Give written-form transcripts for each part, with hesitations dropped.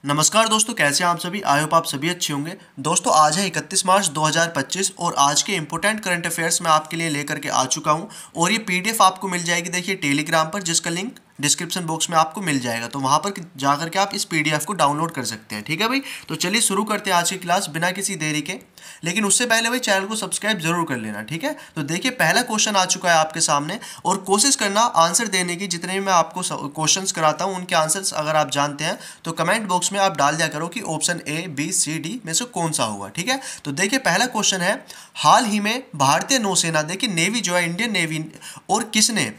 नमस्कार दोस्तों, कैसे हैं आप सभी। आई होप आप सभी अच्छे होंगे। दोस्तों आज है 31 मार्च 2025 और आज के इंपॉर्टेंट करंट अफेयर्स मैं आपके लिए लेकर के आ चुका हूं और ये पीडीएफ आपको मिल जाएगी देखिए टेलीग्राम पर, जिसका लिंक डिस्क्रिप्शन बॉक्स में आपको मिल जाएगा। तो वहां पर जाकर के आप इस पीडीएफ को डाउनलोड कर सकते हैं। ठीक है भाई, तो चलिए शुरू करते हैं आज की क्लास बिना किसी देरी के। लेकिन उससे पहले भाई चैनल को सब्सक्राइब जरूर कर लेना, ठीक है। तो देखिए पहला क्वेश्चन आ चुका है आपके सामने और कोशिश करना आंसर देने की। जितने भी मैं आपको क्वेश्चंस कराता हूं उनके आंसर्स अगर आप जानते हैं तो कमेंट बॉक्स में आप डाल दिया करो कि option A, B, C, D में से कौन सा होगा। ठीक है, तो देखिए पहला क्वेश्चन है, हाल ही में भारतीय नौसेना, देखिए नेवी जो है इंडियन नेवी, और किसने,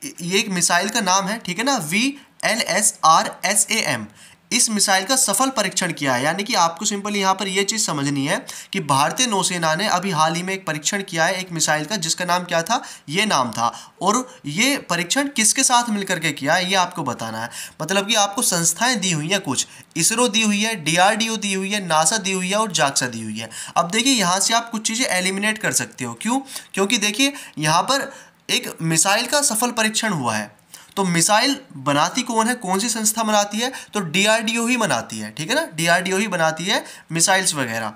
ये एक मिसाइल का नाम है, ठीक है ना, VLSRSAM, इस मिसाइल का सफल परीक्षण किया है। यानी कि आपको सिंपल यहाँ पर यह चीज़ समझनी है कि भारतीय नौसेना ने अभी हाल ही में एक परीक्षण किया है एक मिसाइल का, जिसका नाम क्या था, ये नाम था। और ये परीक्षण किसके साथ मिलकर के किया है ये आपको बताना है। मतलब कि आपको संस्थाएं दी हुई हैं कुछ, इसरो दी हुई है, DRDO दी हुई है, नासा दी हुई है और जाक्सा दी हुई है। अब देखिए यहाँ से आप कुछ चीज़ें एलिमिनेट कर सकते हो। क्यों? क्योंकि देखिए यहाँ पर एक मिसाइल का सफल परीक्षण हुआ है, तो मिसाइल बनाती कौन है, कौन सी संस्था बनाती है, तो DRDO ही बनाती है। ठीक है ना, DRDO ही बनाती है मिसाइल्स वगैरह।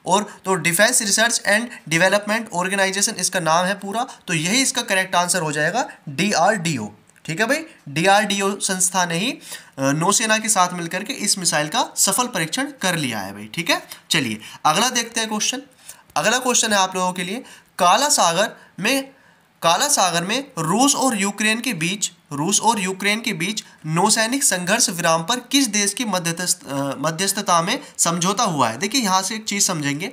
और तो defence research and development organisation इसका नाम है पूरा, तो यही इसका करेक्ट आंसर हो जाएगा, DRDO। ठीक है भाई, DRDO संस्था ने ही नौसेना के साथ मिलकर के इस मिसाइल का सफल परीक्षण कर लिया है भाई। ठीक है, चलिए अगला देखते हैं क्वेश्चन। अगला क्वेश्चन है आप लोगों के लिए, काला सागर में रूस और यूक्रेन के बीच नौसैनिक संघर्ष विराम पर किस देश की मध्यस्थता में समझौता हुआ है। देखिए यहाँ से एक चीज़ समझेंगे,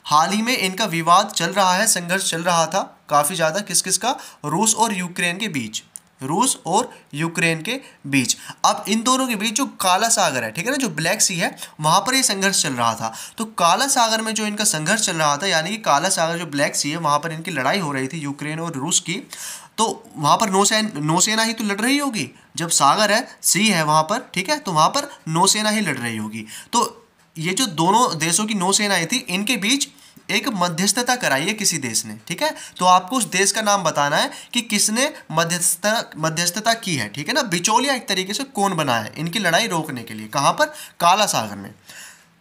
हाल ही में इनका विवाद चल रहा है, संघर्ष चल रहा था काफ़ी ज़्यादा, किस किस का, रूस और यूक्रेन के बीच, रूस और यूक्रेन के बीच। अब इन दोनों के बीच जो काला सागर है, ठीक है ना, जो ब्लैक सी है, वहां पर ये संघर्ष चल रहा था। तो काला सागर में जो इनका संघर्ष चल रहा था, यानी कि काला सागर जो ब्लैक सी है, वहां पर इनकी लड़ाई हो रही थी यूक्रेन और रूस की। तो वहां पर नौसेना ही तो लड़ रही होगी, जब सागर है, सी है वहां पर, ठीक है, तो वहां पर नौसेना ही लड़ रही होगी। तो ये जो दोनों देशों की नौसेनाएं थी, इनके बीच एक मध्यस्थता कराई है किसी देश ने। ठीक है, तो आपको उस देश का नाम बताना है कि किसने मध्यस्थता की है। ठीक है ना, बिचौलिया एक तरीके से कौन बना है इनकी लड़ाई रोकने के लिए, कहां पर, काला सागर में।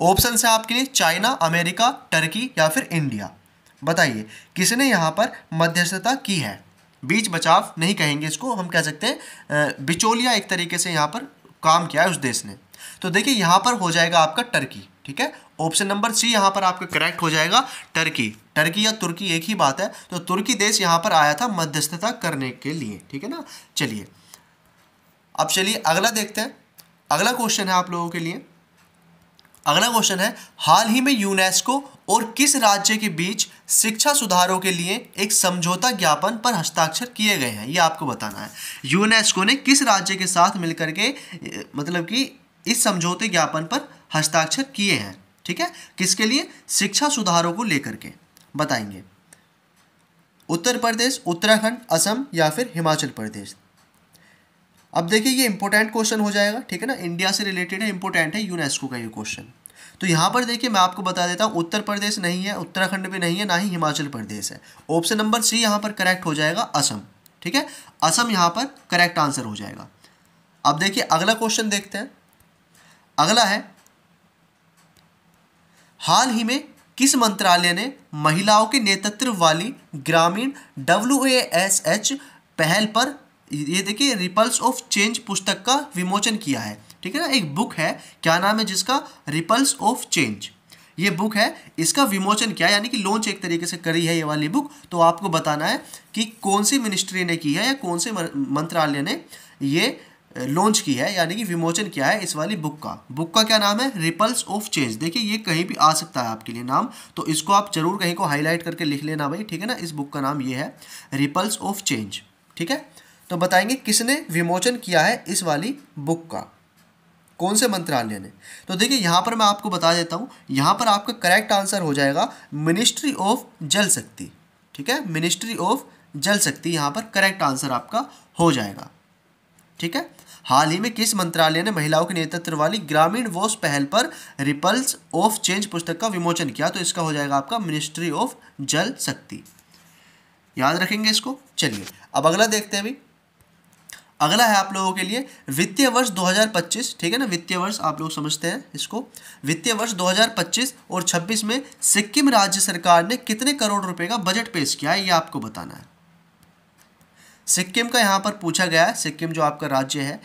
ऑप्शन है आपके लिए चाइना, अमेरिका, टर्की या फिर इंडिया। बताइए किसने यहां पर मध्यस्थता की है। बीच बचाव नहीं कहेंगे इसको, हम कह सकते हैं बिचौलिया एक तरीके से यहां पर काम किया है उस देश ने। तो देखिए यहां पर हो जाएगा आपका टर्की। ठीक है, ऑप्शन नंबर सी यहां पर आपका करेक्ट हो जाएगा, टर्की। टर्की या तुर्की एक ही बात है। तो तुर्की देश यहां पर आया था मध्यस्थता करने के लिए। ठीक है ना, चलिए अब चलिए अगला देखते हैं। अगला क्वेश्चन है आप लोगों के लिए, अगला क्वेश्चन है, हाल ही में यूनेस्को और किस राज्य के बीच शिक्षा सुधारों के लिए एक समझौता ज्ञापन पर हस्ताक्षर किए गए हैं, ये आपको बताना है। यूनेस्को ने किस राज्य के साथ मिलकर के मतलब कि इस समझौते ज्ञापन पर हस्ताक्षर किए हैं। ठीक है, किसके लिए, शिक्षा सुधारों को लेकर के बताएंगे। उत्तर प्रदेश, उत्तराखंड, असम या फिर हिमाचल प्रदेश। अब देखिए ये इंपॉर्टेंट क्वेश्चन हो जाएगा, ठीक है ना, इंडिया से रिलेटेड है, इंपॉर्टेंट है यूनेस्को का ये क्वेश्चन। तो यहाँ पर देखिए मैं आपको बता देता हूँ, उत्तर प्रदेश नहीं है, उत्तराखंड भी नहीं है, ना ही हिमाचल प्रदेश है। ऑप्शन नंबर सी यहाँ पर करेक्ट हो जाएगा, असम। ठीक है, असम यहाँ पर करेक्ट आंसर हो जाएगा। अब देखिए अगला क्वेश्चन देखते हैं। अगला है, हाल ही में किस मंत्रालय ने महिलाओं के नेतृत्व वाली ग्रामीण WASH पहल पर, ये देखिए, रिपल्स ऑफ चेंज पुस्तक का विमोचन किया है। ठीक है ना, एक बुक है, क्या नाम है जिसका, रिपल्स ऑफ चेंज, ये बुक है, इसका विमोचन किया यानी कि लॉन्च एक तरीके से करी है ये वाली बुक। तो आपको बताना है कि कौन सी मिनिस्ट्री ने की है या कौन से मंत्रालय ने ये लॉन्च की है, यानी कि विमोचन किया है इस वाली बुक का। बुक का क्या नाम है, रिपल्स ऑफ चेंज। देखिए ये कहीं भी आ सकता है आपके लिए नाम, तो इसको आप जरूर कहीं को हाईलाइट करके लिख लेना भाई। ठीक है ना, इस बुक का नाम ये है, रिपल्स ऑफ चेंज। ठीक है, तो बताएंगे किसने विमोचन किया है इस वाली बुक का, कौन से मंत्रालय ने। तो देखिए यहाँ पर मैं आपको बता देता हूँ, यहाँ पर आपका करेक्ट आंसर हो जाएगा मिनिस्ट्री ऑफ जल शक्ति। ठीक है, मिनिस्ट्री ऑफ जल शक्ति यहाँ पर करेक्ट आंसर आपका हो जाएगा। ठीक है, हाल ही में किस मंत्रालय ने महिलाओं के नेतृत्व वाली ग्रामीण वॉश पहल पर रिपल्स ऑफ चेंज पुस्तक का विमोचन किया, तो इसका हो जाएगा आपका मिनिस्ट्री ऑफ जल शक्ति। याद रखेंगे इसको। चलिए अब अगला देखते हैं अभी। अगला है आप लोगों के लिए वित्तीय वर्ष 2025, ठीक है ना, वित्तीय वर्ष आप लोग समझते हैं इसको। वित्तीय वर्ष 2025 और 26 में सिक्किम राज्य सरकार ने कितने करोड़ रुपए का बजट पेश किया है, ये आपको बताना है। सिक्किम का यहाँ पर पूछा गया है, सिक्किम जो आपका राज्य है,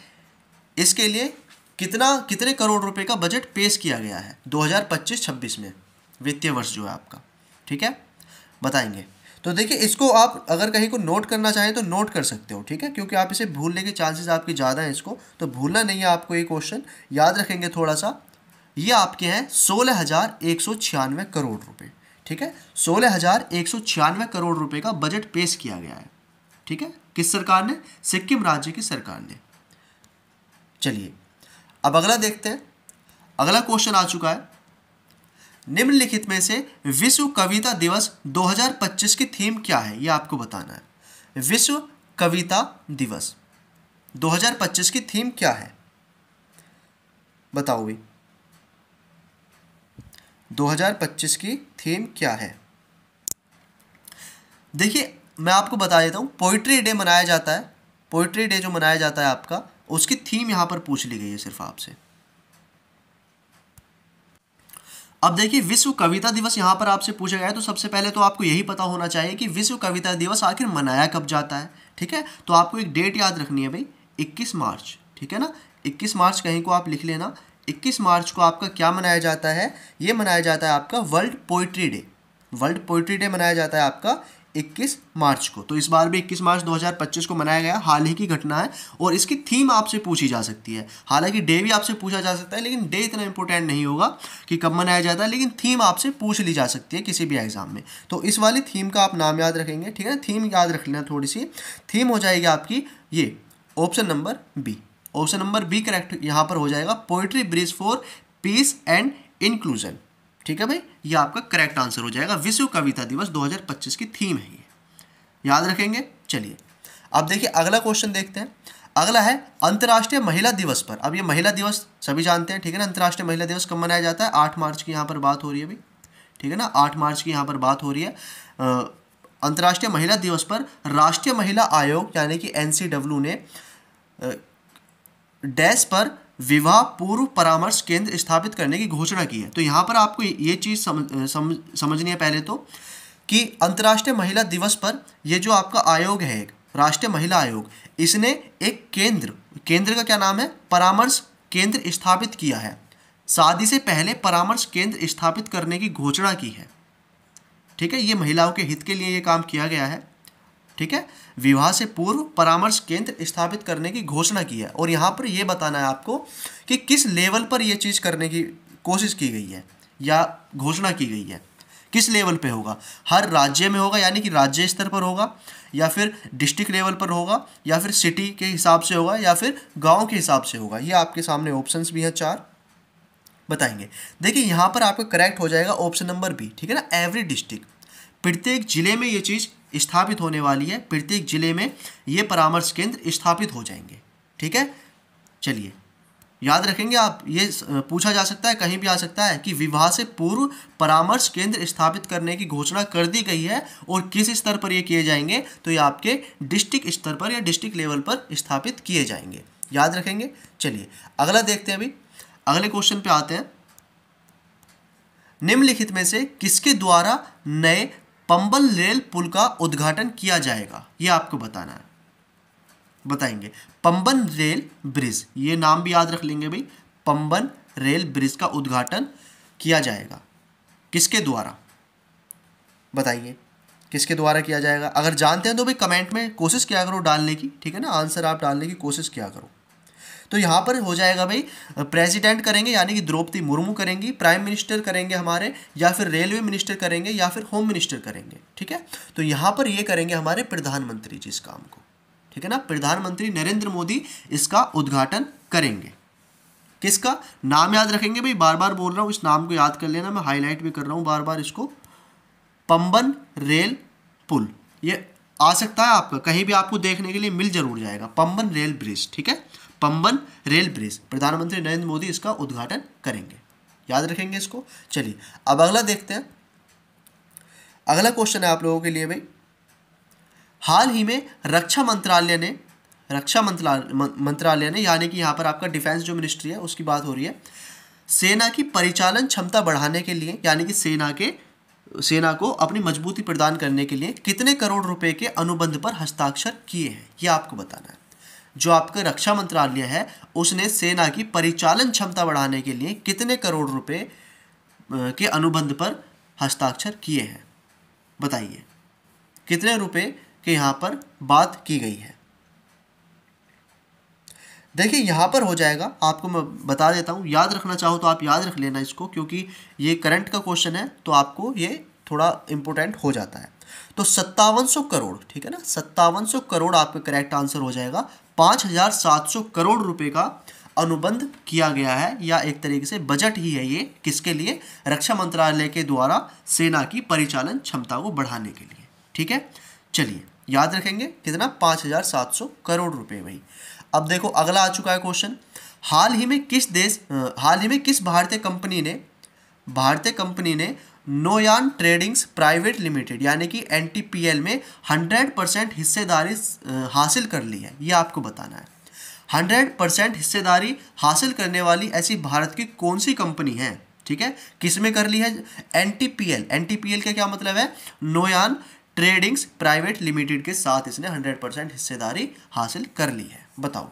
इसके लिए कितने करोड़ रुपए का बजट पेश किया गया है 2025-26 में, वित्तीय वर्ष जो है आपका, ठीक है, बताएंगे। तो देखिए इसको आप अगर कहीं को नोट करना चाहें तो नोट कर सकते हो, ठीक है, क्योंकि आप इसे भूलने के चांसेस आपके ज़्यादा हैं, इसको तो भूलना नहीं है आपको, ये क्वेश्चन याद रखेंगे थोड़ा सा। ये आपके हैं 16,196 करोड़ रुपए, ठीक है, 16,196 करोड़ रुपए का बजट पेश किया गया है, ठीक है, किस सरकार ने, सिक्किम राज्य की सरकार ने। चलिए अब अगला देखते हैं। अगला क्वेश्चन आ चुका है, निम्नलिखित में से विश्व कविता दिवस 2025 की थीम क्या है, ये आपको बताना है। विश्व कविता दिवस 2025 की थीम क्या है, बताओ भाई, 2025 की थीम क्या है। देखिए मैं आपको बता देता हूँ, पोइट्री डे मनाया जाता है, पोइट्री डे जो मनाया जाता है आपका, उसकी थीम यहाँ पर पूछ ली गई है सिर्फ आपसे। अब देखिए विश्व कविता दिवस यहाँ पर आपसे पूछा गया है, तो सबसे पहले तो आपको यही पता होना चाहिए कि विश्व कविता दिवस आखिर मनाया कब जाता है, ठीक है। तो आपको एक डेट याद रखनी है भाई, 21 मार्च, ठीक है ना, 21 मार्च कहीं को आप लिख लेना। 21 मार्च को आपका क्या मनाया जाता है, ये मनाया जाता है आपका world poetry day. World poetry day मनाया जाता है आपका 21 मार्च को। तो इस बार भी 21 मार्च 2025 को मनाया गया, हाल ही की घटना है, और इसकी थीम आपसे पूछी जा सकती है। हालांकि डे भी आपसे पूछा जा सकता है, लेकिन डे इतना इंपॉर्टेंट नहीं होगा कि कब मनाया जाता है, लेकिन थीम आपसे पूछ ली जा सकती है किसी भी एग्जाम में। तो इस वाली थीम का आप नाम याद रखेंगे, ठीक है ना, थीम याद रख लेना थोड़ी सी। थीम हो जाएगी आपकी ये option number B, option number B correct यहाँ पर हो जाएगा, poetry bridge for peace and inclusion, ठीक है भाई, ये आपका करेक्ट आंसर हो जाएगा। विश्व कविता दिवस 2025 की थीम है ये, याद रखेंगे। चलिए अब देखिए अगला क्वेश्चन देखते हैं। अगला है अंतर्राष्ट्रीय महिला दिवस पर। अब ये महिला दिवस सभी जानते हैं, ठीक है ना, अंतर्राष्ट्रीय महिला दिवस कब मनाया जाता है, 8 मार्च की यहाँ पर बात हो रही है भाई, ठीक है ना, 8 मार्च की यहाँ पर बात हो रही है। अंतर्राष्ट्रीय महिला दिवस पर राष्ट्रीय महिला आयोग यानी कि NCW ने डैश पर विवाह पूर्व परामर्श केंद्र स्थापित करने की घोषणा की है। तो यहाँ पर आपको ये चीज़ समझनी है पहले तो, कि अंतर्राष्ट्रीय महिला दिवस पर ये जो आपका आयोग है, एक राष्ट्रीय महिला आयोग, इसने एक केंद्र का क्या नाम है, परामर्श केंद्र स्थापित किया है। शादी से पहले परामर्श केंद्र स्थापित करने की घोषणा की है, ठीक है, ये महिलाओं के हित के लिए ये काम किया गया है, ठीक है, विवाह से पूर्व परामर्श केंद्र स्थापित करने की घोषणा की है। और यहाँ पर यह बताना है आपको कि किस लेवल पर यह चीज़ करने की कोशिश की गई है या घोषणा की गई है, किस लेवल पे होगा, हर राज्य में होगा यानी कि राज्य स्तर पर होगा, या फिर डिस्ट्रिक्ट लेवल पर होगा, या फिर सिटी के हिसाब से होगा, या फिर गांव के हिसाब से होगा। ये आपके सामने ऑप्शंस भी हैं 4, बताएंगे। देखिए यहाँ पर आपका करेक्ट हो जाएगा ऑप्शन नंबर बी, ठीक है ना, एवरी डिस्ट्रिक्ट, प्रत्येक जिले में ये चीज़ स्थापित होने वाली है, प्रत्येक जिले में ये परामर्श केंद्र स्थापित हो जाएंगे, ठीक है। चलिए याद रखेंगे आप, ये पूछा जा सकता है, कहीं भी आ सकता है कि विवाह से पूर्व परामर्श केंद्र स्थापित करने की घोषणा कर दी गई है, और किस स्तर पर ये किए जाएंगे, तो ये आपके डिस्ट्रिक्ट स्तर पर या डिस्ट्रिक्ट लेवल पर स्थापित किए जाएंगे, याद रखेंगे। चलिए अगला देखते हैं, अभी अगले क्वेश्चन पे आते हैं। निम्नलिखित में से किसके द्वारा नए पंबन रेल पुल का उद्घाटन किया जाएगा, ये आपको बताना है, बताएंगे। पंबन रेल ब्रिज, ये नाम भी याद रख लेंगे भाई, पंबन रेल ब्रिज का उद्घाटन किया जाएगा, किसके द्वारा, बताइए किसके द्वारा किया जाएगा। अगर जानते हैं तो भाई कमेंट में कोशिश किया करो डालने की, ठीक है ना, आंसर आप डालने की कोशिश किया करो। तो यहाँ पर हो जाएगा भाई, प्रेसिडेंट करेंगे यानी कि द्रौपदी मुर्मू करेंगी, प्राइम मिनिस्टर करेंगे हमारे, या फिर रेलवे मिनिस्टर करेंगे, या फिर होम मिनिस्टर करेंगे, ठीक है। तो यहाँ पर ये करेंगे हमारे प्रधानमंत्री जी इस काम को, ठीक है ना, प्रधानमंत्री नरेंद्र मोदी इसका उद्घाटन करेंगे। किसका नाम याद रखेंगे भाई, बार बार बोल रहा हूँ, इस नाम को याद कर लेना, मैं हाईलाइट भी कर रहा हूँ बार बार इसको, पंबन रेल पुल, ये आ सकता है आपका कहीं भी आपको देखने के लिए मिल जरूर जाएगा, पंबन रेल ब्रिज, ठीक है, पंबन रेल ब्रिज, प्रधानमंत्री नरेंद्र मोदी इसका उद्घाटन करेंगे, याद रखेंगे इसको। चलिए अब अगला देखते हैं। अगला क्वेश्चन है आप लोगों के लिए भाई, हाल ही में रक्षा मंत्रालय ने रक्षा मंत्रालय ने, यानी कि यहाँ पर आपका डिफेंस जो मिनिस्ट्री है उसकी बात हो रही है, सेना की परिचालन क्षमता बढ़ाने के लिए, यानी कि सेना को अपनी मजबूती प्रदान करने के लिए कितने करोड़ रुपए के अनुबंध पर हस्ताक्षर किए हैं, ये आपको बताना है। जो आपका रक्षा मंत्रालय है उसने सेना की परिचालन क्षमता बढ़ाने के लिए कितने करोड़ रुपए के अनुबंध पर हस्ताक्षर किए हैं, बताइए कितने रुपए के यहाँ पर बात की गई है। देखिए यहाँ पर हो जाएगा, आपको मैं बता देता हूँ, याद रखना चाहो तो आप याद रख लेना इसको, क्योंकि ये करंट का क्वेश्चन है तो आपको ये थोड़ा इम्पोर्टेंट हो जाता है। तो 5700 करोड़, ठीक है ना, 5700 करोड़ आपका करेक्ट आंसर हो जाएगा। 5700 करोड़ रुपए का अनुबंध किया गया है, या एक तरीके से बजट ही है ये, किसके लिए, रक्षा मंत्रालय के द्वारा सेना की परिचालन क्षमता को बढ़ाने के लिए, ठीक है। चलिए याद रखेंगे कितना, 5700 करोड़ रुपए भाई। अब देखो अगला आ चुका है क्वेश्चन, हाल ही में किस भारतीय कंपनी ने नोयान ट्रेडिंग्स प्राइवेट लिमिटेड यानी कि NTPL में 100% हिस्सेदारी हासिल कर ली है, ये आपको बताना है। 100% हिस्सेदारी हासिल करने वाली ऐसी भारत की कौन सी कंपनी है, ठीक है, किसमें कर ली है, NTPL का क्या मतलब है, नोयान ट्रेडिंग्स प्राइवेट लिमिटेड के साथ इसने 100% हिस्सेदारी हासिल कर ली है। बताओ,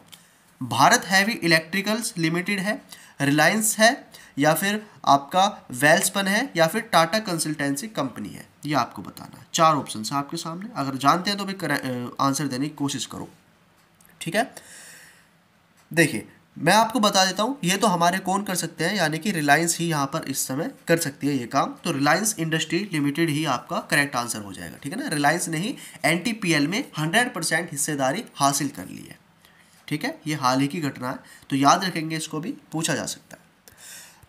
भारत हैवी इलेक्ट्रिकल्स लिमिटेड है, रिलायंस है, या फिर आपका वेल्सपन है, या फिर टाटा कंसल्टेंसी कंपनी है, ये आपको बताना है। 4 ऑप्शन है आपके सामने, अगर जानते हैं तो भी आंसर देने की कोशिश करो, ठीक है। देखिए मैं आपको बता देता हूँ, ये तो हमारे कौन कर सकते हैं, यानी कि रिलायंस ही यहाँ पर इस समय कर सकती है ये काम, तो रिलायंस इंडस्ट्री लिमिटेड ही आपका करेक्ट आंसर हो जाएगा, ठीक है ना। रिलायंस ने ही NTPL में 100% हिस्सेदारी हासिल कर ली है, ठीक है, ये हाल ही की घटना है, तो याद रखेंगे, इसको भी पूछा जा सकता है।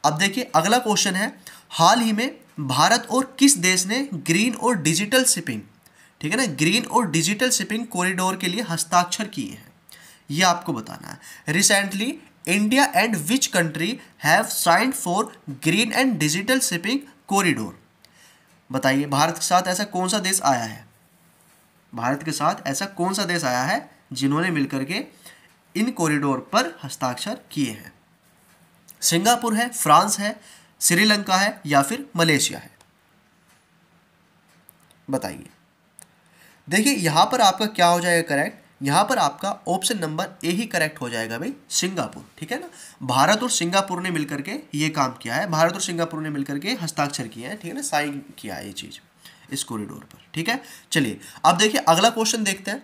अब देखिए अगला क्वेश्चन है, हाल ही में भारत और किस देश ने ग्रीन और डिजिटल शिपिंग, ठीक है ना, ग्रीन और डिजिटल शिपिंग कॉरिडोर के लिए हस्ताक्षर किए हैं, ये आपको बताना है। Recently India and which country have signed for green and digital shipping corridor, बताइए भारत के साथ ऐसा कौन सा देश आया है, भारत के साथ ऐसा कौन सा देश आया है जिन्होंने मिलकर के इन कॉरिडोर पर हस्ताक्षर किए हैं। सिंगापुर है, फ्रांस है, श्रीलंका है, या फिर मलेशिया है, बताइए। देखिए यहां पर आपका क्या हो जाएगा करेक्ट, यहां पर आपका option number A he correct हो जाएगा भाई, सिंगापुर, ठीक है ना। भारत और सिंगापुर ने मिलकर के ये काम किया है, भारत और सिंगापुर ने मिलकर के हस्ताक्षर किया है, ठीक है ना, साइन किया है ये चीज इस कॉरिडोर पर, ठीक है। चलिए अब देखिए अगला क्वेश्चन देखते हैं।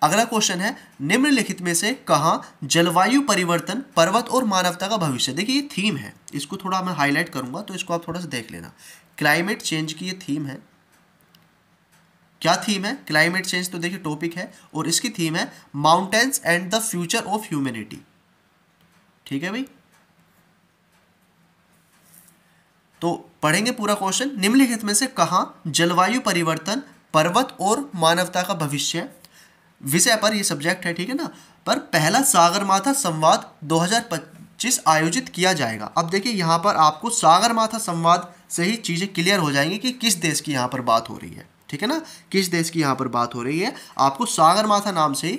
अगला क्वेश्चन है, निम्नलिखित में से कहाँ जलवायु परिवर्तन, पर्वत और मानवता का भविष्य, देखिए ये थीम है, इसको थोड़ा मैं हाईलाइट करूंगा तो इसको आप थोड़ा सा देख लेना। क्लाइमेट चेंज की ये थीम है, क्या थीम है, क्लाइमेट चेंज तो देखिए टॉपिक है, और इसकी थीम है mountains and the future of humanity, ठीक है भाई। तो पढ़ेंगे पूरा क्वेश्चन, निम्नलिखित में से कहाँ जलवायु परिवर्तन, पर्वत और मानवता का भविष्य विषय पर यह सब्जेक्ट है, ठीक है ना, पर पहला सागरमाथा संवाद 2025 आयोजित किया जाएगा। अब देखिए यहाँ पर आपको सागरमाथा संवाद से ही चीज़ें क्लियर हो जाएंगी कि किस देश की यहाँ पर बात हो रही है, ठीक है ना, किस देश की यहाँ पर बात हो रही है, आपको सागरमाथा नाम से ही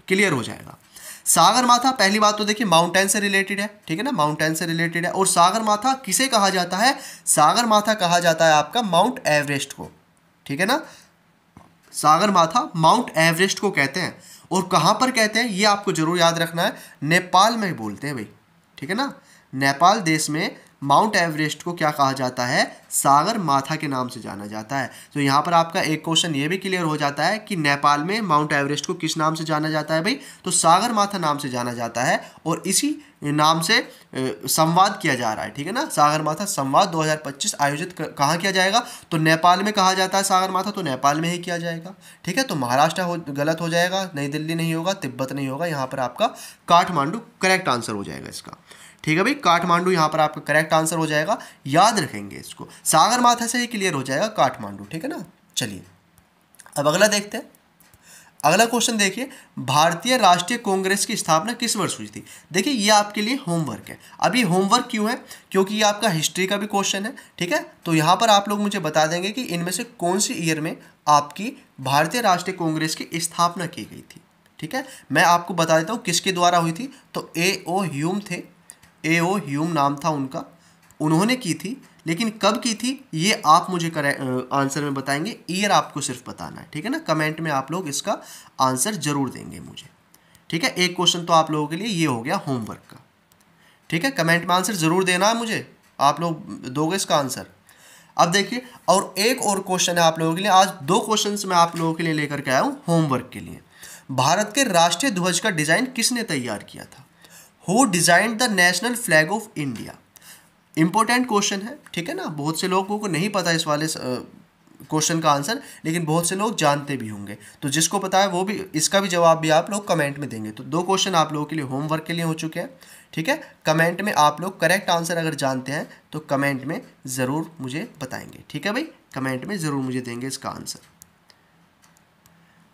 क्लियर हो जाएगा। सागरमाथा, पहली बात तो देखिए माउंटेन से रिलेटेड है, ठीक है ना, माउंटेन से रिलेटेड है, और सागरमाथा किसे कहा जाता है, सागरमाथा कहा जाता है आपका माउंट एवरेस्ट को, ठीक है ना, सागरमाथा माउंट एवरेस्ट को कहते हैं। और कहाँ पर कहते हैं ये आपको जरूर याद रखना है, नेपाल में बोलते हैं भाई, ठीक है ना, नेपाल देश में माउंट एवरेस्ट को क्या कहा जाता है, सागरमाथा के नाम से जाना जाता है। तो यहाँ पर आपका एक क्वेश्चन ये भी क्लियर हो जाता है कि नेपाल में माउंट एवरेस्ट को किस नाम से जाना जाता है भाई, तो सागरमाथा नाम से जाना जाता है, और इसी नाम से संवाद किया जा रहा है, ठीक है ना। सागरमाथा संवाद 2025 आयोजित कहाँ किया जाएगा, तो नेपाल में कहा जाता है सागरमाथा, तो नेपाल में ही किया जाएगा, ठीक है। तो महाराष्ट्र गलत हो जाएगा, नई दिल्ली नहीं होगा, तिब्बत नहीं होगा, यहाँ पर आपका काठमांडू करेक्ट आंसर हो जाएगा इसका, ठीक है भाई, काठमांडू यहाँ पर आपका करेक्ट आंसर हो जाएगा, याद रखेंगे इसको, सागरमाथा से ही क्लियर हो जाएगा काठमांडू, ठीक है ना। चलिए अब अगला देखते हैं। अगला क्वेश्चन देखिए, भारतीय राष्ट्रीय कांग्रेस की स्थापना किस वर्ष हुई थी। देखिए ये आपके लिए होमवर्क है। अभी होमवर्क क्यों है, क्योंकि ये आपका हिस्ट्री का भी क्वेश्चन है, ठीक है। तो यहाँ पर आप लोग मुझे बता देंगे कि इनमें से कौन सी ईयर में आपकी भारतीय राष्ट्रीय कांग्रेस की स्थापना की गई थी, ठीक है, मैं आपको बता देता हूँ किसके द्वारा हुई थी। तो A.O. ह्यूम थे, A.O. ह्यूम नाम था उनका, उन्होंने की थी। लेकिन कब की थी ये आप मुझे आंसर में बताएंगे, ईयर आपको सिर्फ बताना है, ठीक है ना। कमेंट में आप लोग इसका आंसर जरूर देंगे मुझे, ठीक है। एक क्वेश्चन तो आप लोगों के लिए ये हो गया होमवर्क का, ठीक है। कमेंट में आंसर जरूर देना है मुझे, आप लोग दोगे इसका आंसर। अब देखिए, और एक और क्वेश्चन है आप लोगों के लिए। आज 2 क्वेश्चंस मैं आप लोगों के लिए लेकर के आया हूँ होमवर्क के लिए। भारत के राष्ट्रीय ध्वज का डिजाइन किसने तैयार किया था? Who designed the national flag of India? Important question है, ठीक है ना। बहुत से लोगों को नहीं पता इस वाले क्वेश्चन का आंसर, लेकिन बहुत से लोग जानते भी होंगे। तो जिसको पता है वो भी इसका भी जवाब भी आप लोग कमेंट में देंगे। तो 2 क्वेश्चन आप लोगों के लिए होमवर्क के लिए हो चुके हैं, ठीक है। कमेंट में आप लोग करेक्ट आंसर अगर जानते हैं तो कमेंट में ज़रूर मुझे बताएंगे, ठीक है भाई। कमेंट में ज़रूर मुझे देंगे इसका आंसर।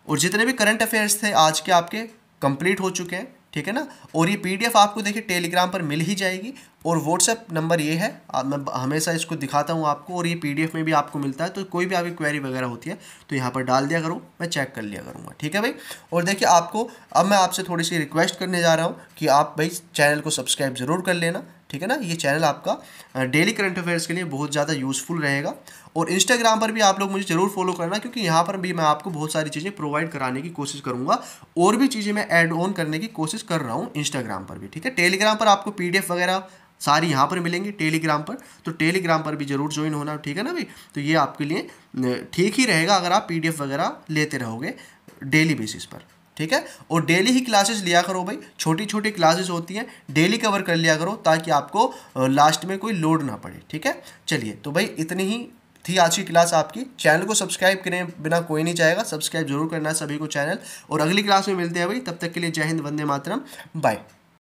और जितने भी करंट अफेयर्स थे आज के आपके कंप्लीट हो चुके हैं, ठीक है ना। और ये पीडीएफ आपको देखिए टेलीग्राम पर मिल ही जाएगी, और व्हाट्सएप नंबर ये है, मैं हमेशा इसको दिखाता हूँ आपको, और ये पीडीएफ में भी आपको मिलता है। तो कोई भी आपकी क्वेरी वगैरह होती है तो यहाँ पर डाल दिया करो, मैं चेक कर लिया करूँगा, ठीक है भाई। और देखिए आपको अब मैं आपसे थोड़ी सी रिक्वेस्ट करने जा रहा हूँ कि आप भाई चैनल को सब्सक्राइब ज़रूर कर लेना, ठीक है ना। ये चैनल आपका डेली करंट अफेयर्स के लिए बहुत ज़्यादा यूज़फुल रहेगा। और इंस्टाग्राम पर भी आप लोग मुझे ज़रूर फॉलो करना, क्योंकि यहाँ पर भी मैं आपको बहुत सारी चीज़ें प्रोवाइड कराने की कोशिश करूँगा, और भी चीज़ें मैं ऐड ऑन करने की कोशिश कर रहा हूँ इंस्टाग्राम पर भी, ठीक है। टेलीग्राम पर आपको पीडीएफ वगैरह सारी यहाँ पर मिलेंगी टेलीग्राम पर, तो टेलीग्राम पर भी ज़रूर ज्वाइन होना, ठीक है ना भाई। तो ये आपके लिए ठीक ही रहेगा अगर आप पीडीएफ वगैरह लेते रहोगे डेली बेसिस पर, ठीक है। और डेली ही क्लासेस लिया करो भाई, छोटी छोटी क्लासेस होती हैं, डेली कवर कर लिया करो, ताकि आपको लास्ट में कोई लोड ना पड़े, ठीक है। चलिए, तो भाई इतनी ही थी आज की क्लास आपकी। चैनल को सब्सक्राइब करें बिना कोई नहीं चाहेगा, सब्सक्राइब जरूर करना है सभी को चैनल। और अगली क्लास में मिलते हैं भाई, तब तक के लिए जय हिंद, वंदे मातरम, बाय।